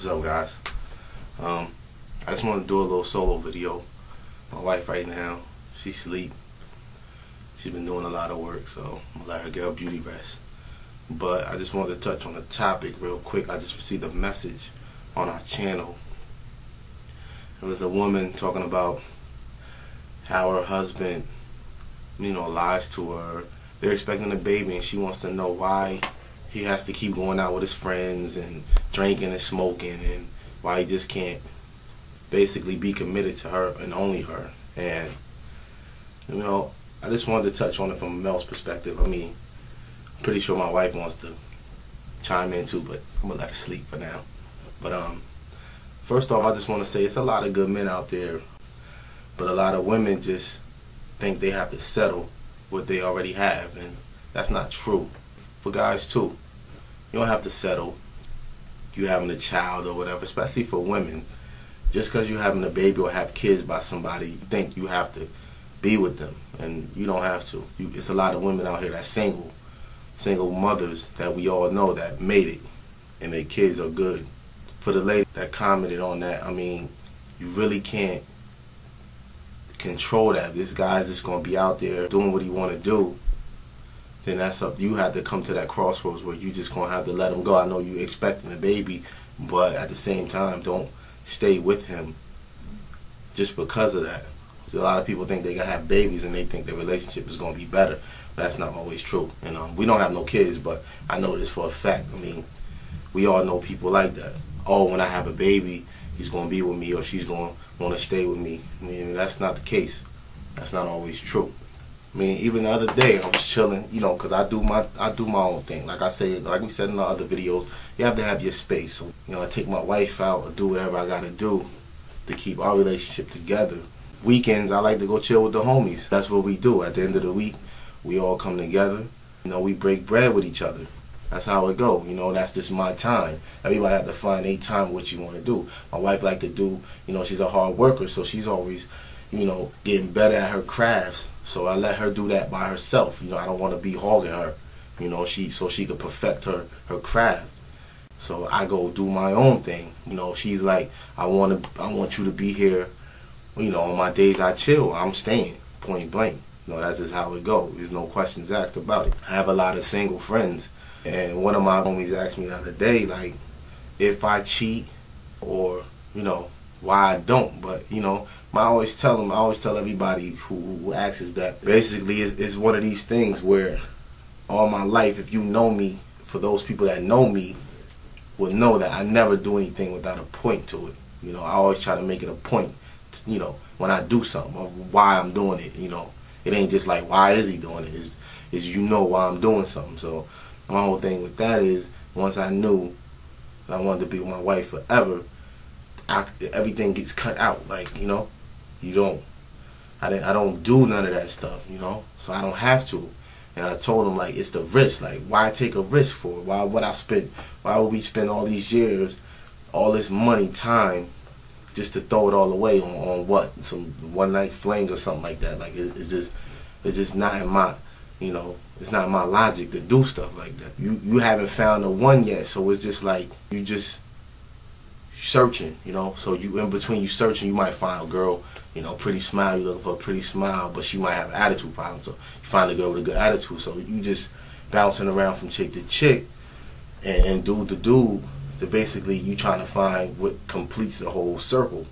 What's up, guys? I just want to do a little solo video. My wife right now, she's asleep. She's been doing a lot of work, so I'm gonna let her get her beauty rest. But I just wanted to touch on the topic real quick. I just received a message on our channel. It was a woman talking about how her husband, lies to her. They're expecting a baby, and she wants to know why he has to keep going out with his friends and drinking and smoking, and why he just can't basically be committed to her and only her. And I just wanted to touch on it from a male's perspective. I mean, I'm pretty sure my wife wants to chime in too, but I'm gonna let her sleep for now. But first off, I just want to say it's a lot of good men out there, but a lot of women just think they have to settle what they already have, and that's not true. For guys too, you don't have to settle. You having a child or whatever, especially for women. Just because you're having a baby or have kids by somebody, you think you have to be with them, and you don't have to. It's a lot of women out here that's single mothers that we all know that made it, and their kids are good. For the lady that commented on that, I mean, you really can't control that. This guy's just going to be out there doing what he want to do. Then that's up. You have to come to that crossroads where you just going to have to let him go. I know you expecting a baby, but at the same time, don't stay with him just because of that. A lot of people think they gotta have babies and they think their relationship is gonna be better. But that's not always true. And we don't have no kids, but I know this for a fact. I mean, we all know people like that. Oh, when I have a baby, he's gonna be with me, or she's gonna want to stay with me. I mean, that's not the case. That's not always true. I mean, even the other day I was chilling, because I do my own thing. Like we said in the other videos, you have to have your space. So, I take my wife out or do whatever I gotta do to keep our relationship together. Weekends, I like to go chill with the homies. That's what we do. At the end of the week, we all come together. We break bread with each other. That's how it go. That's just my time. Everybody have to find a time what you want to do. My wife like to do, she's a hard worker, so she's always, getting better at her crafts. So I let her do that by herself. I don't want to be hogging her, so she could perfect her craft. So I go do my own thing. She's like, I want you to be here. On my days I chill, I'm staying, point blank. That's just how it goes. There's no questions asked about it. I have a lot of single friends, and one of my homies asked me the other day, like, if I cheat or, why I don't. But, I always tell everybody who asks is that basically it's one of these things where all my life, if you know me, for those people that know me, will know that I never do anything without a point to it. I always try to make it a point, when I do something, or why I'm doing it. It ain't just like, why is he doing it? Is why I'm doing something. So my whole thing with that is, once I knew that I wanted to be with my wife forever, everything gets cut out. Like, I don't do none of that stuff, so I don't have to. And I told him, like, it's the risk. Like, why take a risk for it? Why would we spend all these years, all this money, time, just to throw it all away on what? Some one night fling or something like that. Like, it's just not in my, it's not my logic to do stuff like that. You haven't found the one yet, so it's just like, you just searching, so you, in between you searching, you might find a girl, pretty smile, you looking for a pretty smile, but she might have an attitude problem. So you find a girl with a good attitude, so you just bouncing around from chick to chick and dude to dude, to basically you trying to find what completes the whole circle.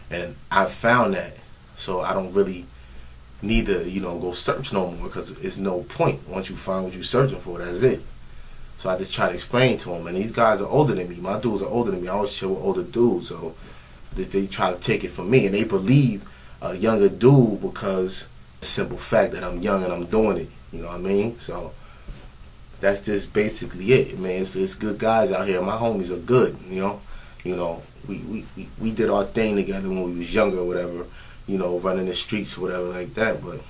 And I've found that, so I don't really need to go search no more, because it's no point. Once you find what you're searching for, that's it. So I just try to explain to them, and these guys are older than me. My dudes are older than me. I always chill with older dudes, so they try to take it from me, and they believe a younger dude because the simple fact that I'm young and I'm doing it. You know what I mean? So that's just basically it, man. It's good guys out here. My homies are good. We did our thing together when we was younger, or whatever. Running the streets, or whatever like that. But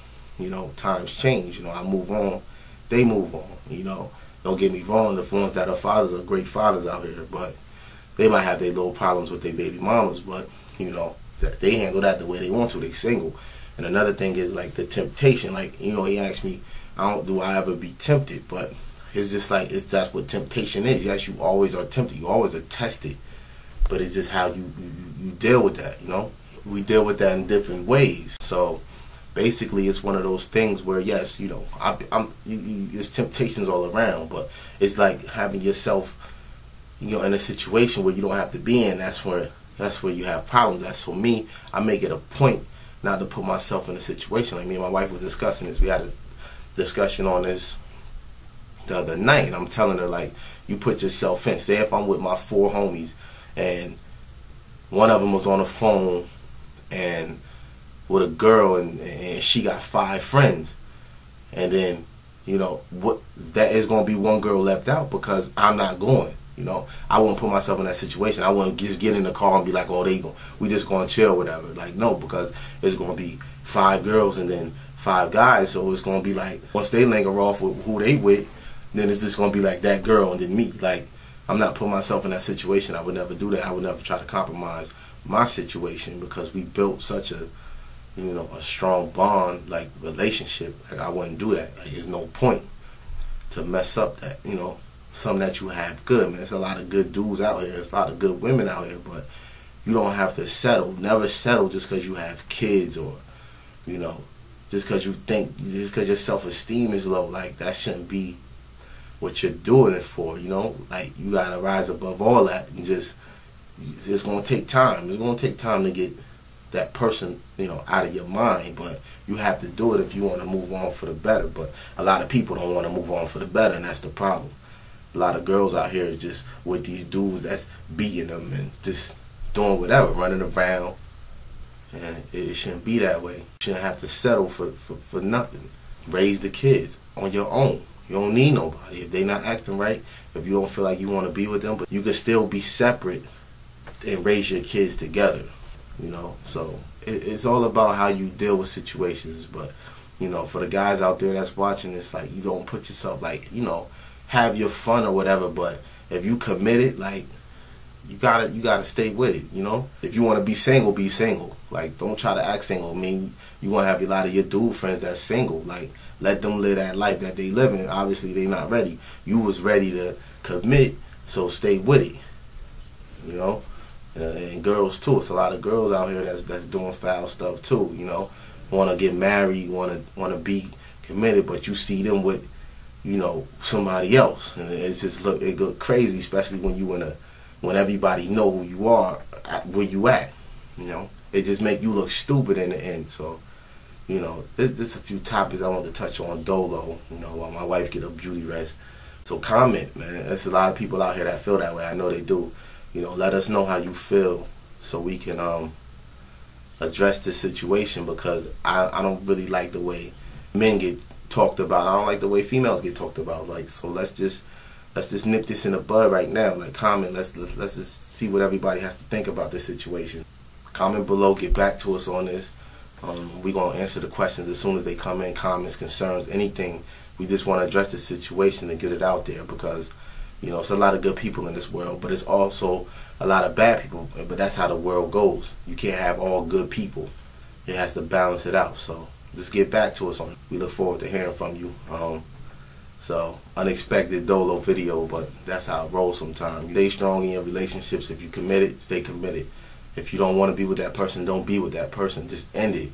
times change. I move on. They move on. Don't get me wrong, the ones that are fathers are great fathers out here, but they might have their little problems with their baby mamas, but, that they handle that the way they want to. They single. And another thing is, like, the temptation. Like, he asked me, do I ever be tempted? But it's just like, that's what temptation is. Yes, you always are tempted. You always are tested but it's just how you deal with that, you know? We deal with that in different ways. So basically it's one of those things where, yes, you know, there's temptations all around, but it's like having yourself, you know, in a situation where you don't have to be in. That's where you have problems. That's for me. I make it a point not to put myself in a situation. Like me and my wife were discussing this. We had a discussion on this the other night, and I'm telling her, like, you put yourself in. Say if I'm with my 4 homies and one of them was on the phone and with a girl and she got 5 friends, and then, you know, what, that is going to be one girl left out because I'm not going. You know, I wouldn't put myself in that situation. I wouldn't just get in the car and be like, oh, we just going to chill, whatever. Like, no, because it's going to be 5 girls and then 5 guys. So it's going to be like, once they linger off with who they with, then it's just going to be like that girl and then me. Like, I'm not putting myself in that situation. I would never do that. I would never try to compromise my situation because we built such a, you know, a strong bond, like, relationship. Like, I wouldn't do that. Like, there's no point to mess up that, you know, something that you have good, man. There's a lot of good dudes out here. There's a lot of good women out here, but you don't have to settle. Never settle just because you have kids or, you know, just because your self-esteem is low. Like, that shouldn't be what you're doing it for, you know? Like, you got to rise above all that and just, it's going to take time. It's going to take time to get that person, you know, out of your mind, but you have to do it if you want to move on for the better. But a lot of people don't want to move on for the better, and that's the problem. A lot of girls out here just with these dudes that's beating them and just doing whatever, running around. And it shouldn't be that way. You shouldn't have to settle for nothing. Raise the kids on your own. You don't need nobody. If they're not acting right, if you don't feel like you want to be with them, but you can still be separate and raise your kids together. You know, so it's all about how you deal with situations. But, you know, for the guys out there that's watching this, like, you don't put yourself, like, you know, have your fun or whatever, but if you committed, like, you gotta stay with it, you know? If you want to be single, be single. Like, don't try to act single. I mean, you want to have a lot of your dude friends that's single. Like, let them live that life that they live in. Obviously, they not ready. You was ready to commit, so stay with it, you know? And girls, too. It's a lot of girls out here that's doing foul stuff, too, you know? Want to get married, want to be committed, but you see them with, you know, somebody else, and it look crazy, especially when everybody know who you are, where you at, you know. It just make you look stupid in the end. So, you know, there's a few topics I want to touch on dolo, you know, while my wife get a beauty rest. So comment, man. There's a lot of people out here that feel that way. I know they do. You know, let us know how you feel so we can address this situation, because I don't really like the way men get talked about. I don't like the way females get talked about. Like, so let's just nip this in the bud right now. Like, comment. Let's just see what everybody has to think about this situation. Comment below. Get back to us on this. We're gonna answer the questions as soon as they come in. Comments, concerns, anything. We just want to address the situation and get it out there, because, you know, it's a lot of good people in this world, but it's also a lot of bad people. But that's how the world goes. You can't have all good people. It has to balance it out. So just get back to us on it. We look forward to hearing from you. So, unexpected dolo video, but that's how it rolls sometimes. Stay strong in your relationships. If you committed, stay committed. If you don't want to be with that person, don't be with that person. Just end it.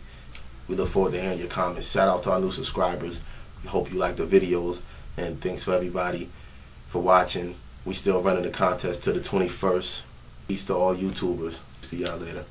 We look forward to hearing your comments. Shout out to our new subscribers. We hope you like the videos, and thanks for everybody for watching. We still running the contest to the 21st. Peace to all YouTubers. See y'all later.